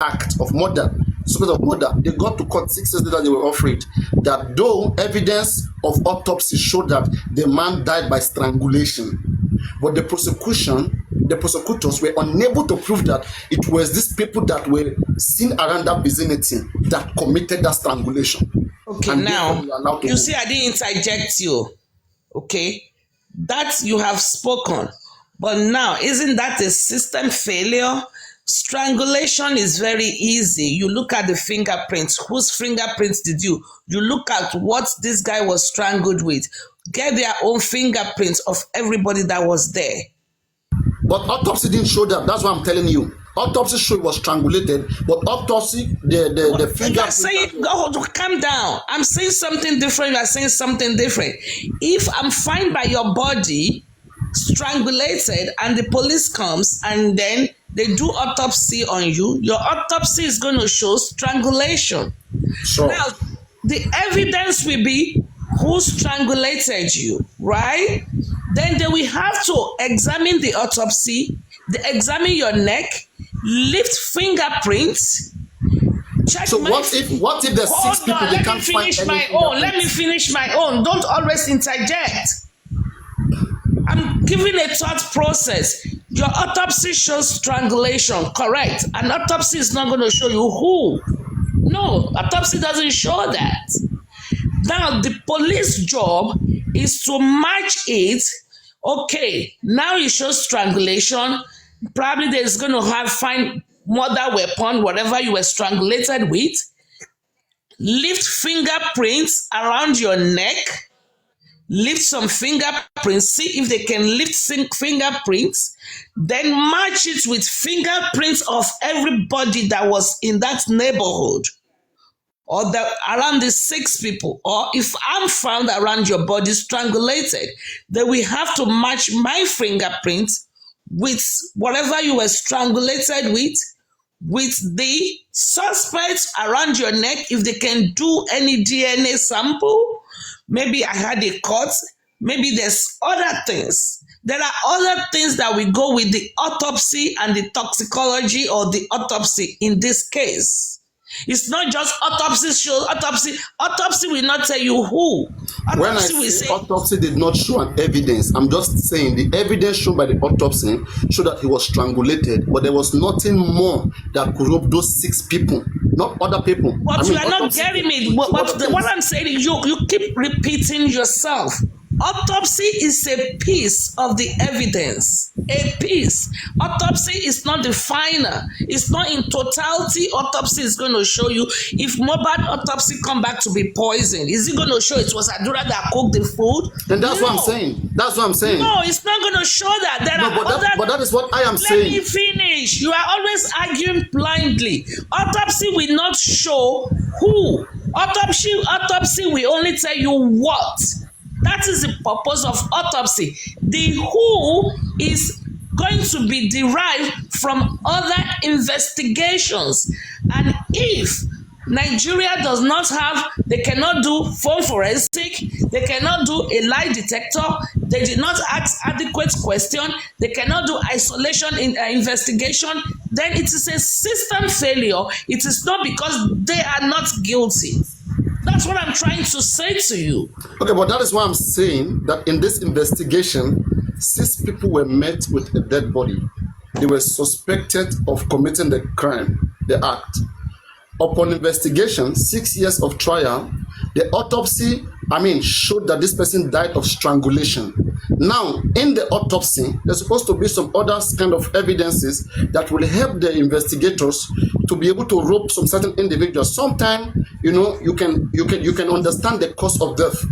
act of murder, suspect of murder. They got to court 6 years later. They were afraid that though evidence of autopsy showed that the man died by strangulation, but the prosecutors were unable to prove that it was these people that were seen around that vicinity that committed that strangulation. Okay, and now you see, I didn't interject you. Okay, that you have spoken, but now isn't that a system failure? Strangulation is very easy. You look at the fingerprints. Whose fingerprints did you? You look at what this guy was strangled with. Get their own fingerprints of everybody that was there. But autopsy didn't show that. That's what I'm telling you. Autopsy showed it was strangulated, but autopsy, the fingerprints. Calm down. I'm saying something different. You are saying something different. If I'm found by your body strangulated and the police comes and then they do autopsy on you, your autopsy is going to show strangulation. Sure. Now, the evidence will be who strangulated you, right? Then they will have to examine the autopsy, examine your neck, lift fingerprints, check. So what if there's 6 people they can't find any? Let me finish my own. Don't always interject. I'm giving a thought process. Your autopsy shows strangulation, correct? An autopsy is not going to show you who. No, autopsy doesn't show that. Now, the police job is to match it. Okay, now it shows strangulation. Probably there's going to find murder weapon, whatever you were strangulated with. Lift fingerprints around your neck. Lift some fingerprints, see if they can lift fingerprints, then match it with fingerprints of everybody that was in that neighborhood or around the 6 people. Or if I'm found around your body strangulated, then we have to match my fingerprints with whatever you were strangulated with the suspects around your neck, if they can do any DNA sample. Maybe I had a cut. Maybe there's other things. There are other things that we go with the autopsy and the toxicology or the autopsy in this case. It's not just autopsy shows autopsy. Autopsy will not tell you who. Autopsy when I say autopsy did not show an evidence, I'm just saying the evidence shown by the autopsy showed that he was strangulated, but there was nothing more that could rope those 6 people, not other people. But you are not getting me. What I'm saying is you keep repeating yourself. Autopsy is a piece of the evidence. A piece. Autopsy is not the final. It's not in totality. Autopsy is going to show you if mohbad autopsy come back to be poisoned. Is it going to show it was Adura that cooked the food? And that's what I'm saying. That's what I'm saying. No, it's not going to show that. But that is what I am saying. Let me finish. You are always arguing blindly. Autopsy will not show who. Autopsy will only tell you what. That is the purpose of autopsy. The who is going to be derived from other investigations. And if Nigeria does not have, they cannot do phone forensic, they cannot do a lie detector, they did not ask adequate question, they cannot do isolation investigation, then it is a system failure. It is not because they are not guilty. That's what I'm trying to say to you. Okay, but that is why I'm saying that in this investigation, 6 people were met with a dead body. They were suspected of committing the crime, the act. Upon investigation, 6 years of trial, the autopsy, showed that this person died of strangulation. Now, in the autopsy, there's supposed to be some other kind of evidences that will help the investigators to be able to rope some certain individuals. Sometimes, you can understand the cause of death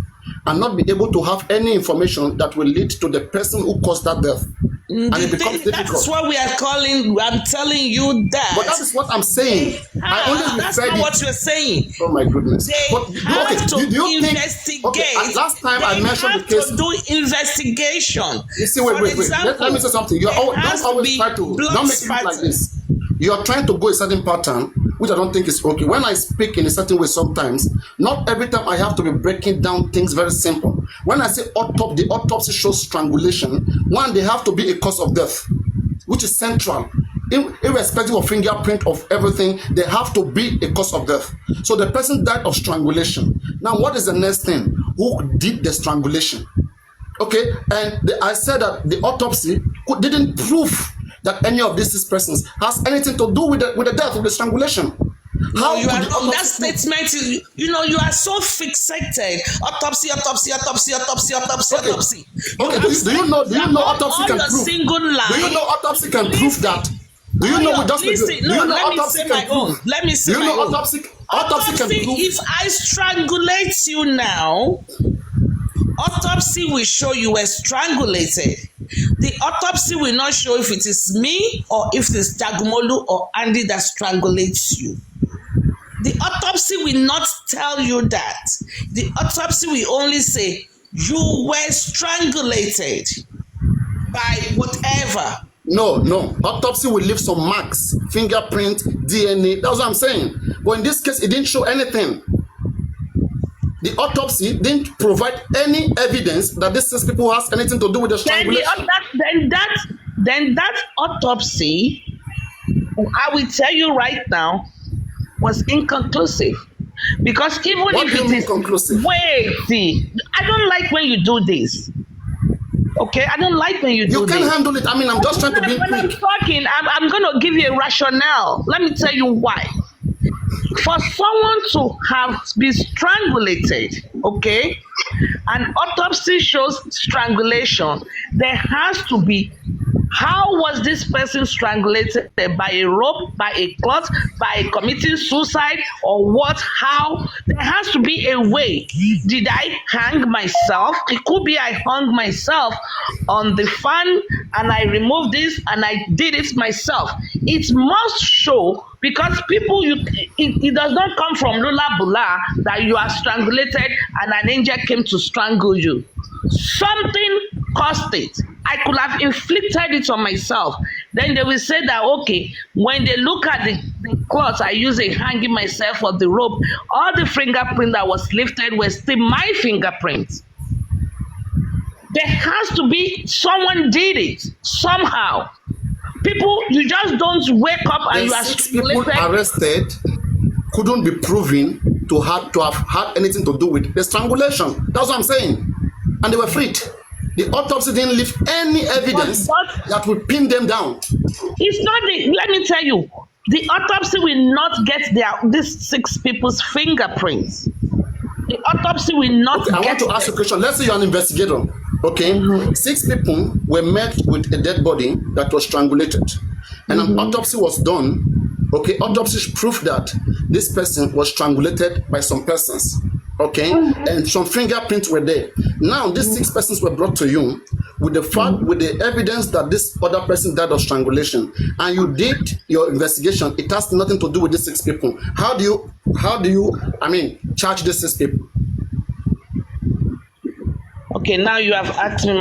and not be able to have any information that will lead to the person who caused that death. And it becomes difficult. That's what we are calling. I'm telling you that. But that is what I'm saying. That's not what you're saying. Oh my goodness. They have to investigate. Last time I mentioned the case. They have to do investigation. You see, wait. Let me say something. Don't always try to. Don't make it look like this. You are trying to go a certain pattern, which I don't think is okay. When I speak in a certain way sometimes, not every time I have to be breaking down things very simple. When I say the autopsy shows strangulation, one, they have to be a cause of death, which is central. irrespective of fingerprint of everything, there have to be a cause of death. So the person died of strangulation. Now, what is the next thing? Who did the strangulation? Okay, and I said that the autopsy didn't prove that any of these 6 persons has anything to do with the death of the strangulation. How you are wrong. That statement is, you know, you are so fixated. Autopsy. Okay, do you know autopsy can prove? Do you know autopsy can prove that? Do you know let me say my own. Let me say my own. Do you know autopsy can prove? If I strangulate you now, autopsy will show you were strangulated. The autopsy will not show if it is me or if it is Dagmolu or Andy that strangulates you. The autopsy will not tell you that. The autopsy will only say you were strangulated by whatever. No. Autopsy will leave some marks, fingerprint, DNA. That's what I'm saying. But in this case, it didn't show anything. The autopsy didn't provide any evidence that these 6 people has anything to do with the strangulation. Then that autopsy, I will tell you right now, was inconclusive. Because even what if do you it mean is conclusive? wait, see, I don't like when you do this. Okay, I don't like when you do this. You can't handle it. I mean, I'm just trying to be quick. When I'm talking, I'm going to give you a rationale. Let me tell you why. For someone to have been strangulated, okay, an autopsy shows strangulation, there has to be, how was this person strangulated? By a rope, by a cloth, by committing suicide, or what? How? There has to be a way. Did I hang myself? It could be I hung myself on the fan and I removed this and I did it myself. It must show, because people, it does not come from Lula Bula that you are strangulated and an angel came to strangle you. Something caused it. I could have inflicted it on myself. Then they will say that, okay, when they look at the cloth I use in hanging myself on the rope, all the fingerprint that was lifted was still my fingerprint. There has to be someone did it somehow. People, you just don't wake up and you are 6 people arrested couldn't be proven to have had anything to do with the strangulation. That's what I'm saying. And they were freed. The autopsy didn't leave any evidence that would pin them down. It's not let me tell you, the autopsy will not get these 6 people's fingerprints. The autopsy will not I want to ask you a question. Let's say you're an investigator. Okay, 6 people were met with a dead body that was strangulated, and an autopsy was done. Okay, autopsy proved that this person was strangulated by some persons. Okay, and some fingerprints were there. Now these 6 persons were brought to you with the fact, with the evidence that this other person died of strangulation, and you did your investigation. It has nothing to do with these 6 people. How do you charge these 6 people? Okay, now you have asked me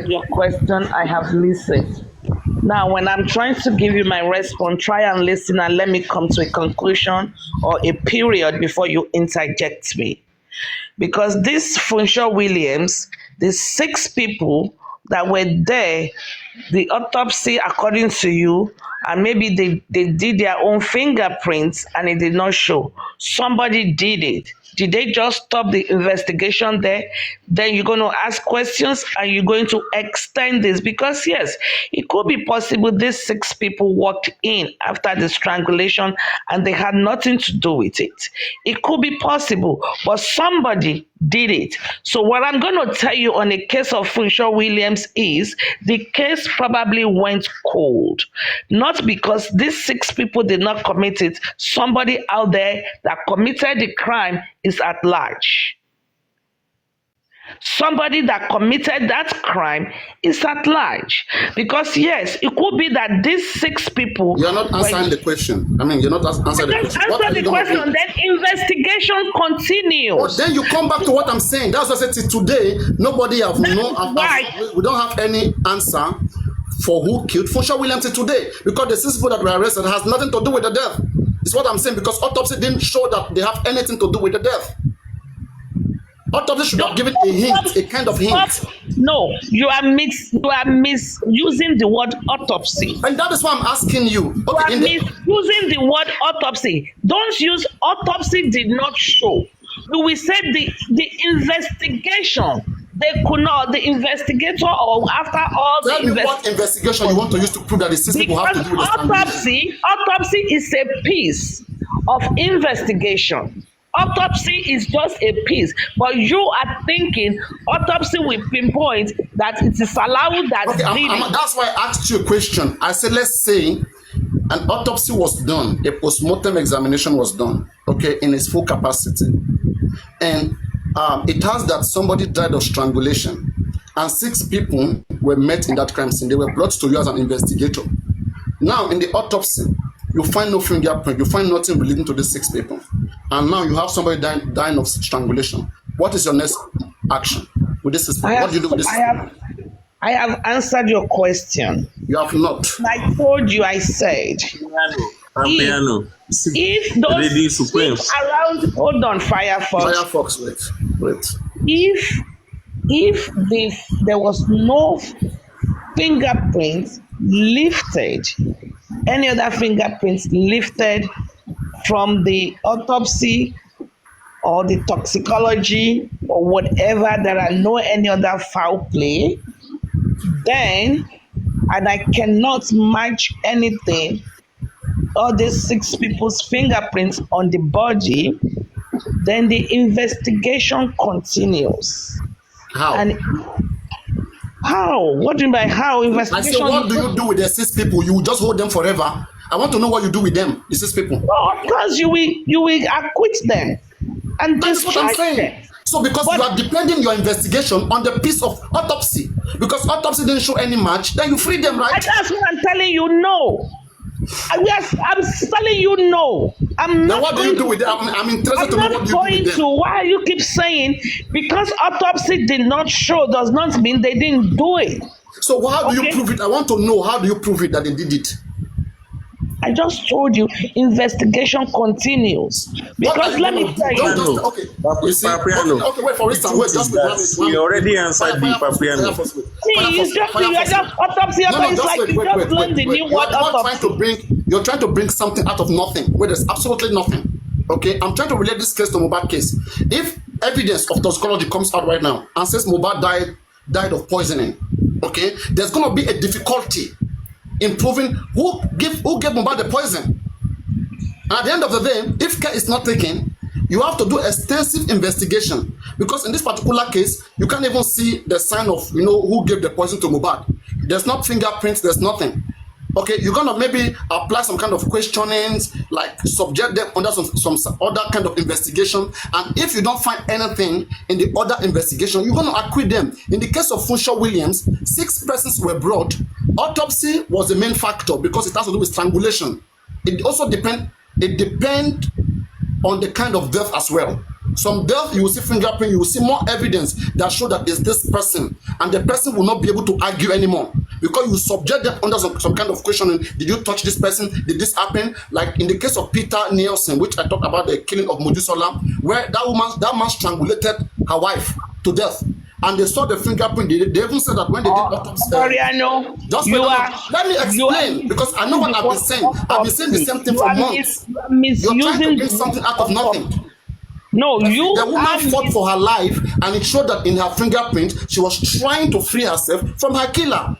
your question. I have listened. Now, when I'm trying to give you my response, try and listen and let me come to a conclusion or a period before you interject me. Because this Funshaw Williams, the 6 people that were there, the autopsy, according to you, and maybe they did their own fingerprints and it did not show. Somebody did it. Did they just stop the investigation there? Then you're going to ask questions and you're going to extend this, because yes, it could be possible these 6 people walked in after the strangulation and they had nothing to do with it. It could be possible, but somebody did it. So what I'm going to tell you on the case of Funshaw Williams is the case probably went cold. Not because these 6 people did not commit it. Somebody out there that committed the crime is at large. Somebody that committed that crime is at large. Because yes, it could be that these 6 people... You're not answering the question. I mean, you're not answering the question. Answer the question, then investigation continues. But then you come back to what I'm saying. That's what I said. Today, nobody have we don't have any answer for who killed Funshaw Williams today, because the 6 people that were arrested has nothing to do with the death. It's what I'm saying, because autopsy didn't show that they have anything to do with the death. Autopsy should have given a hint, a kind of hint. No, you are misusing the word autopsy. And that is why I'm asking you. Okay, You are misusing the word autopsy. Don't use autopsy did not show. You will say the investigation. They could not, the investigator, or after all tell the me what investigation you want to use to prove that the six people have to do with the autopsy is a piece of investigation. Autopsy is just a piece, but you are thinking autopsy will pinpoint that it is allowed that. Okay, that's why I asked you a question. I said, let's say an autopsy was done, a postmortem examination was done, okay, in its full capacity, and it has that somebody died of strangulation, and 6 people were met in that crime scene. They were brought to you as an investigator. Now, in the autopsy, you find no fingerprint, you find nothing relating to these 6 people. And now you have somebody dying of strangulation. What is your next action with this system? What do you do with this system? I have answered your question. You have not. I told you, I said, if those around, hold on, Firefox. Wait. If there was no fingerprints lifted, any other fingerprints lifted from the autopsy or the toxicology or whatever, there are no any other foul play, then, and I cannot match anything, all these 6 people's fingerprints on the body, then the investigation continues. How? And how? What do you mean by how? Investigation. I said, what do you do with the 6 people? You just hold them forever? I want to know what you do with them, the 6 people. No, of course you will acquit them and that's what I'm saying. them. So because you are depending your investigation on the piece of autopsy, because autopsy didn't show any match, then you free them, right? And that's what I'm telling you. No, I'm telling you no. I'm not. Then what do you do with them? I'm interested to know what you do with them. Why you keep saying because autopsy did not show does not mean they didn't do it. So how do you prove it? I want to know, how do you prove it that they did it? I just told you, investigation continues. Because let me tell you. Okay, wait, for instance, we already answered the Papiano. You just autopsy. Just learn the new word autopsy. You're trying to bring something out of nothing, where there's absolutely nothing. Okay, I'm trying to relate this case to mohbad case. If evidence of toxicology comes out right now and says mohbad died of poisoning, okay, there's going to be a difficulty in proving who gave mohbad the poison. And at the end of the day, if care is not taken, you have to do extensive investigation, because in this particular case, you can't even see the sign of who gave the poison to mohbad. There's not fingerprints, there's nothing. Okay, you're gonna maybe apply some kind of questionings, like subject them under some other kind of investigation, and if you don't find anything in the other investigation, you're gonna acquit them. In the case of Funshaw Williams, 6 persons were brought. Autopsy was the main factor because it has to do with strangulation. It also depend on the kind of death as well. Some death, you will see fingerprint, you will see more evidence that show that it's this person, and the person will not be able to argue anymore because you subject them under some kind of questioning. Did you touch this person? Did this happen? Like in the case of Peter Nielsen, which I talked about, the killing of Mojisola, where that man strangulated her wife to death. And they saw the fingerprint. They even said that when they did autopsy. Sorry, I know. Just let me explain, because I know what I've been saying. I've been saying the same thing for months. You're trying to bring something out of nothing. No, the woman fought for her life, and it showed that in her fingerprint, she was trying to free herself from her killer.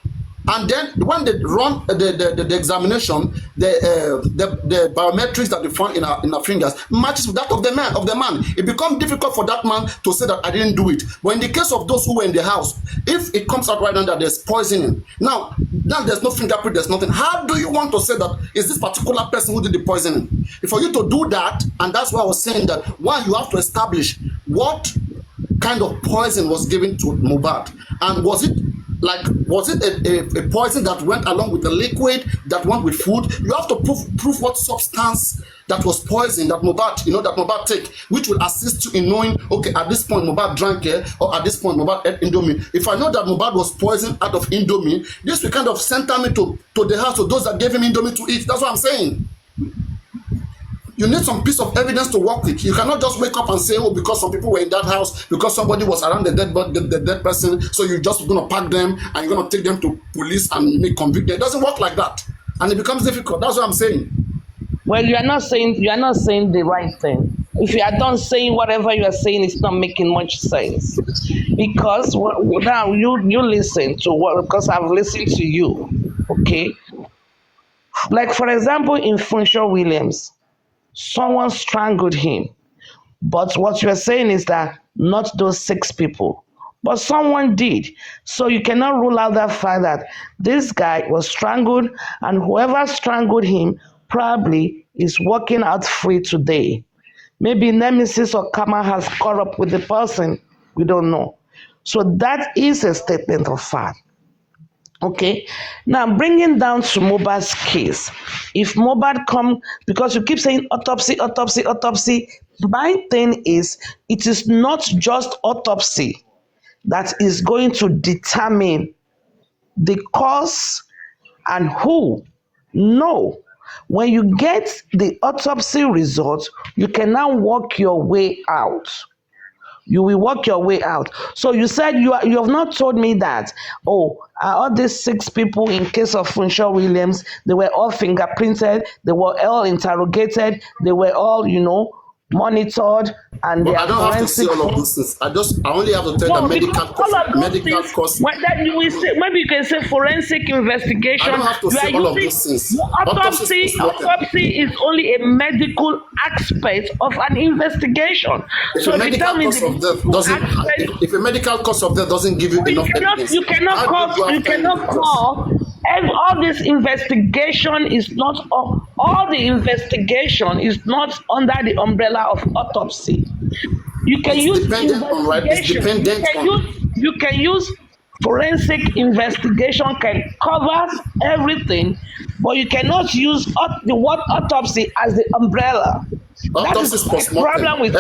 And then when they run the examination, the biometrics that they found in her fingers matches with that of the man. It becomes difficult for that man to say that I didn't do it. But in the case of those who were in the house, if it comes out right now that there's poisoning, now there's no fingerprint, there's nothing. How do you want to say that is this particular person who did the poisoning? For you to do that, and that's why I was saying that one, you have to establish what kind of poison was given to mohbad, and was it a poison that went along with the liquid that went with food? You have to prove what substance that was poison that mohbad take, which will assist you in knowing, okay, at this point mohbad drank or at this point mohbad ate indomie. If I know that mohbad was poisoned out of indomie, this will kind of center me to the house of those that gave him indomie to eat. That's what I'm saying. You need some piece of evidence to work with. You cannot just wake up and say, oh, because some people were in that house, because somebody was around the dead person, so you're just going to pack them and you're going to take them to police and make convict them. It doesn't work like that. And it becomes difficult. That's what I'm saying. Well, you are not saying the right thing. If you are done saying whatever you are saying, it's not making much sense. Because now you listen to what, because I've listened to you. Okay? Like, for example, in Funshaw Williams, someone strangled him. But what you're saying is that not those 6 people, but someone did. So you cannot rule out that fact that this guy was strangled, and whoever strangled him probably is walking out free today. Maybe nemesis or karma has caught up with the person. We don't know. So that is a statement of fact. Okay, now bringing down to mohbad's case. If mohbad come, because you keep saying autopsy, my thing is, it is not just autopsy that is going to determine the cause and who. No. When you get the autopsy result, you can now work your way out. You will work your way out. So you said you have not told me that, all these 6 people in case of Funshaw Williams, they were all fingerprinted, they were all interrogated, they were all, monitored, and I don't have to see all of those things. I only have to tell the medical cost. Then you will say, maybe you can say forensic investigation. I don't have to see all of those things. Autopsy is only a medical aspect of an investigation. If a medical cause of death doesn't give you enough evidence, you cannot call. And all this investigation is not all the investigation is not under the umbrella of autopsy. You can use you can use forensic investigation can cover everything, but you cannot use the word autopsy as the umbrella. Autopsy is postmortem. Problem with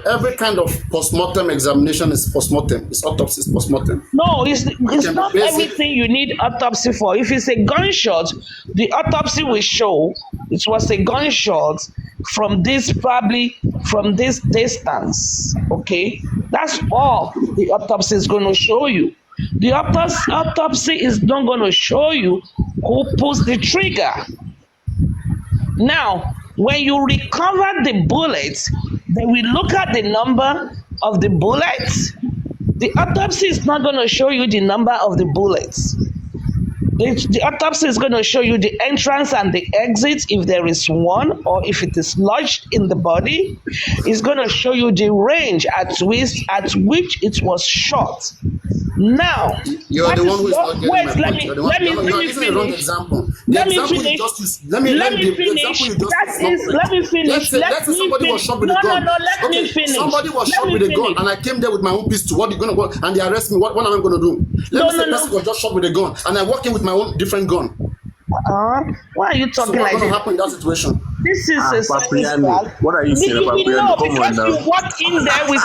every kind of postmortem examination is postmortem. It's autopsy is postmortem. No, it's not everything you need autopsy for. If it's a gunshot, the autopsy will show it was a gunshot from this distance. Okay, that's all the autopsy is going to show you. The autopsy is not going to show you who pulls the trigger. Now, when you recover the bullets, then we look at the number of the bullets. The autopsy is not going to show you the number of the bullets. The autopsy is going to show you the entrance and the exit, if there is one, or if it is lodged in the body. It's going to show you the range at which it was shot. Now, you are the one who is not getting my point. Let me finish. Let me finish. Let's say somebody was shot with a gun. Let me finish. Somebody was shot with a gun, and I came there with my own pistol. What are you going to go? And they arrest me. What am I going to do? Let me say person was just shot with a gun, and I walk in with my own different gun. Why are you talking like this? What's going to happen in that situation? This is what are you saying about Papriano? Because you walk in there with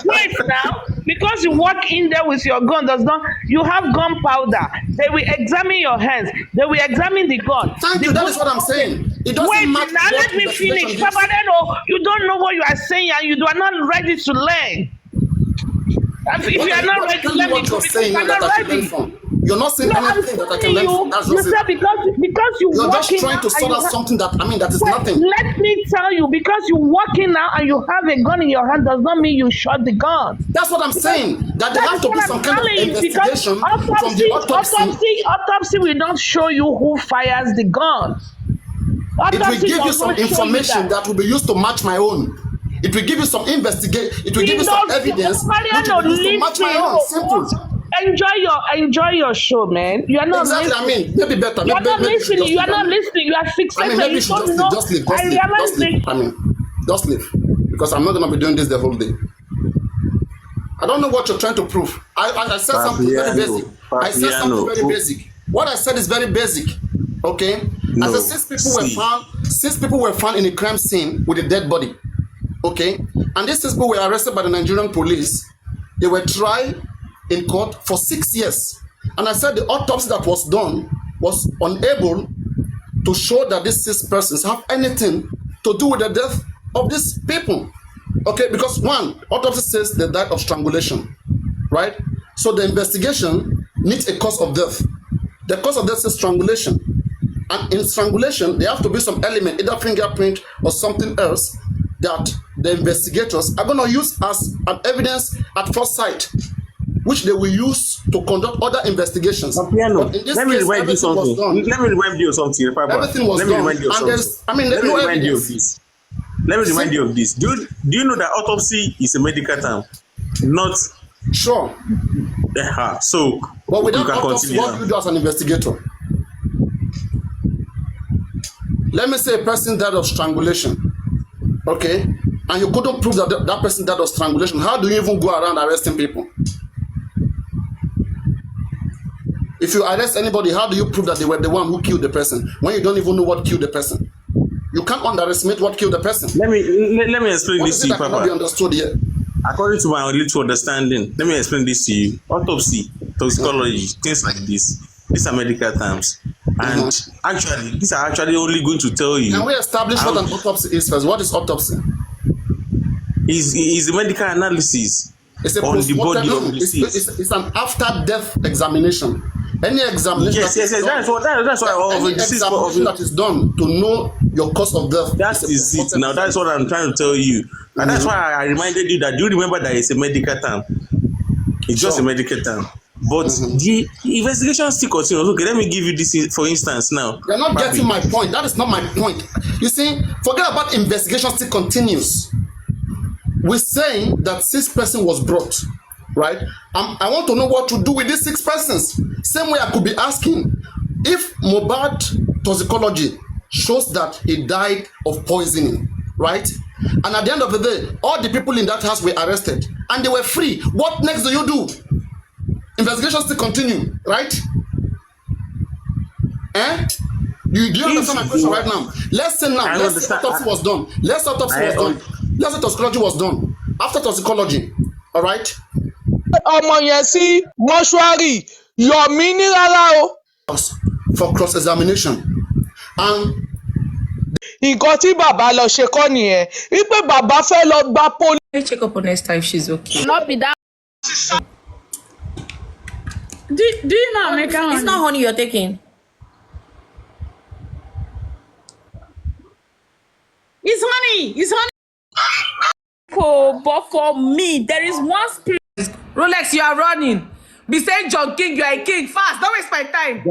wait now. Because you walk in there with your gun does not. You have gunpowder. They will examine your hands. They will examine the gun. Thank you. That is what I'm saying. It doesn't matter. Now let me finish. Papriano, you don't know what you are saying, and you are not ready to learn. If you are not ready to learn, you are not ready. You're not saying anything that I can learn from. That's just it. Because you're just trying to sort out something that is nothing. Let me tell you, because you're walking now and you have a gun in your hand does not mean you shot the gun. That's what I'm saying. That there has to be some kind of investigation from the autopsy. Autopsy will not show you who fires the gun. It will give you some information that will be used to match my own. It will give you some investigation. It will give you some evidence which will be used to match my own. Simple. Enjoy your show, man. You are not listening. I mean, maybe better. You are not listening. You are not listening. You are fixated. I mean, maybe you should just leave. I mean, just leave. Because I'm not going to be doing this the whole day. I don't know what you're trying to prove. I said something very basic. I said something very basic. What I said is very basic. Okay? I said six people were found in a crime scene with a dead body. Okay? And these people were arrested by the Nigerian police. They were tried in court for 6 years. And I said the autopsy that was done was unable to show that these 6 persons have anything to do with the death of these people. Okay, because one, autopsy says they died of strangulation, right? So the investigation needs a cause of death. The cause of death is strangulation. And in strangulation, there have to be some element, either fingerprint or something else, that the investigators are going to use as an evidence at first sight, which they will use to conduct other investigations. But let me remind you something. Let me remind you of something. Everything was done. Let me remind you of this. Let me remind you of this. Do you know that autopsy is a medical term? Not sure. So, but without autopsy, what do you do as an investigator? Let me say a person died of strangulation, okay, and you couldn't prove that that person died of strangulation. How do you even go around arresting people? If you arrest anybody, how do you prove that they were the one who killed the person when you don't even know what killed the person? You can't underestimate what killed the person. Let me explain this to you, Papa. Cannot be understood here. According to my little understanding, let me explain this to you. Autopsy, toxicology, things like this. These are medical terms. And actually, these are actually only going to tell you. Can we establish what an autopsy is first? What is autopsy? Is a medical analysis on the body of the deceased. It's an after-death examination. Any examination. Yes. That's what any examination that is done to know your cause of death. That is it. Now that's what I'm trying to tell you, and that's why I reminded you that. Do you remember that it's a medical term? It's just a medical term. But the investigation still continues. Okay, let me give you this for instance now. You're not getting my point. That is not my point. You see, forget about investigation still continues. We're saying that 6 persons was brought, right? I want to know what to do with these 6 persons. Same way I could be asking, if mohbad toxicology shows that he died of poisoning, right? And at the end of the day, all the people in that house were arrested and they were free. What next do you do? Investigation still continue, right? Do you understand my question right now? Let's say now, let's say autopsy was done. Let's say autopsy was done. Let's say toxicology was done. After toxicology, all right? ọmọ yẹn sí mọ́ṣúárì yọ̀mí ní rárá o. For cross-examination. And nǹkan tí bàbá lọ ṣe kọ́ nìyẹn wípé bàbá fẹ́ lọ gba poli. Check up on her if she's okay. Not be that. Do you know American honey? It's not honey you're taking. It's honey. It's honey. But for me, there is one spirit. Rolex, you are running. Be saying John King, you are a king. Fast. Don't waste my time.